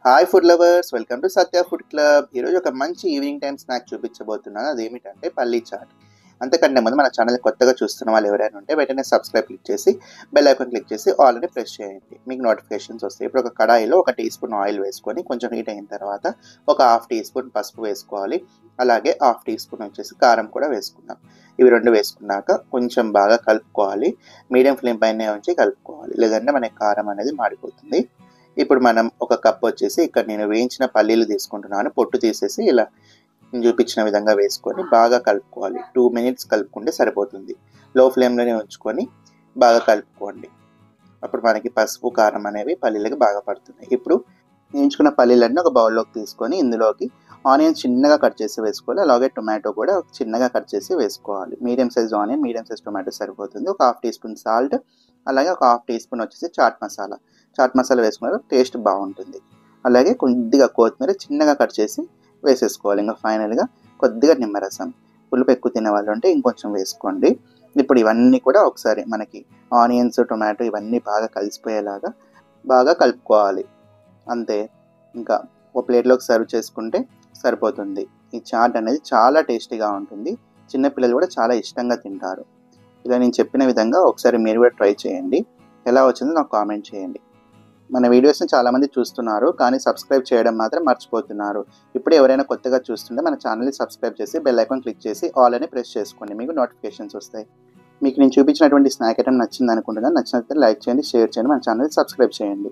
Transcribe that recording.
Hi food lovers, welcome to Satya food club. ఈరోజు ఒక మంచి ఈవినింగ్ టైం స్నాక్ చూపించబోతున్నాను. అదేమిటంటే పల్లీ చాట్. అంతకంటే ముందు మన ఛానల్ కొత్తగా చూస్తున్న వాళ్ళు ఎవరైనా ఉంటే వెంటనే సబ్స్క్రైబ్ క్లిక్ చేసి బెల్ ఐకాన్ క్లిక్ చేసి ఆల్ అని ప్రెస్ చేయండి. మీకు నోటిఫికేషన్స్ వస్తాయి. ఇప్పుడు ఒక కడాయిలో 1 టీ స్పూన్ ఆయిల్ వేసుకొని కొంచెం హీట్ అయిన తర్వాత ఒక 1/2 టీ స్పూన్ పసుపు వేసుకోవాలి. అలాగే 1/2 టీ స్పూన్ వచ్చేసి కారం కూడా వేసుకుందాం. ఇవి 2 వేసుకున్నాక కొంచెం బాగా కలుపుకోవాలి. మీడియం ఫ్లేమ్ పైన ఉంచి కలుపుకోవాలి, లేదంటే మనకి కారం అనేది మాడిపోతుంది. ఇప్పుడు మనం ఒక కప్ వచ్చేసి ఇక్కడ నేను వేయించిన పల్లీలు తీసుకుంటున్నాను. పొట్టు తీసేసి ఇలా చూపించిన విధంగా వేసుకొని బాగా కలుపుకోవాలి. 2 మినిట్స్ కలుపుకుంటే సరిపోతుంది. లో ఫ్లేమ్లోనే ఉంచుకొని బాగా కలుపుకోండి. అప్పుడు మనకి పసుపు కారం అనేవి పల్లీలకి బాగా పడుతుంది. ఇప్పుడు వేయించుకున్న పల్లీలన్నీ ఒక బౌల్లోకి తీసుకొని ఇందులోకి ఆనియన్స్ చిన్నగా కట్ చేసి వేసుకోవాలి. అలాగే టొమాటో కూడా చిన్నగా కట్ చేసి వేసుకోవాలి. Medium size onion, medium size tomato సరిపోతుంది. ఒక 1/2 టీ స్పూన్ సాల్ట్, అలాగే ఒక 1/2 టీ స్పూన్ వచ్చేసి చాట్ మసాలా వేసుకున్నారు టేస్ట్ బాగుంటుంది. అలాగే కొద్దిగా కొత్తిమీర చిన్నగా కట్ చేసి వేసేసుకోవాలి. ఇంకా ఫైనల్గా కొద్దిగా నిమ్మరసం. పులుపు ఎక్కువ తినే వాళ్ళు ఉంటే ఇంకొంచెం వేసుకోండి. ఇప్పుడు ఇవన్నీ కూడా ఒకసారి మనకి ఆనియన్స్, టొమాటో ఇవన్నీ బాగా కలిసిపోయేలాగా బాగా కలుపుకోవాలి. అంతే, ఇంకా ఒక ప్లేట్లోకి సర్వ్ చేసుకుంటే సరిపోతుంది. ఈ చాట్ అనేది చాలా టేస్టీగా ఉంటుంది. చిన్నపిల్లలు కూడా చాలా ఇష్టంగా తింటారు. ఇలా నేను చెప్పిన విధంగా ఒకసారి మీరు కూడా ట్రై చేయండి. ఎలా వచ్చిందో నాకు కామెంట్ చేయండి. మన వీడియోస్ని చాలామంది చూస్తున్నారు, కానీ సబ్స్క్రైబ్ చేయడం మాత్రం మర్చిపోతున్నారు. ఇప్పుడు ఎవరైనా కొత్తగా చూస్తుంటే మన ఛానల్ని సబ్స్క్రైబ్ చేసి బెల్ ఐకాన్ క్లిక్ చేసి ఆల్ అని ప్రెస్ చేసుకోండి. మీకు నోటిఫికేషన్స్ వస్తాయి. మీకు నేను చూపించినటువంటి స్నాక్ ఐటమ్ నచ్చింది అనుకుంటున్నాను. నచ్చినట్లయితే లైక్ చేయండి, షేర్ చేయండి, మన ఛానల్ని సబ్స్క్రైబ్ చేయండి.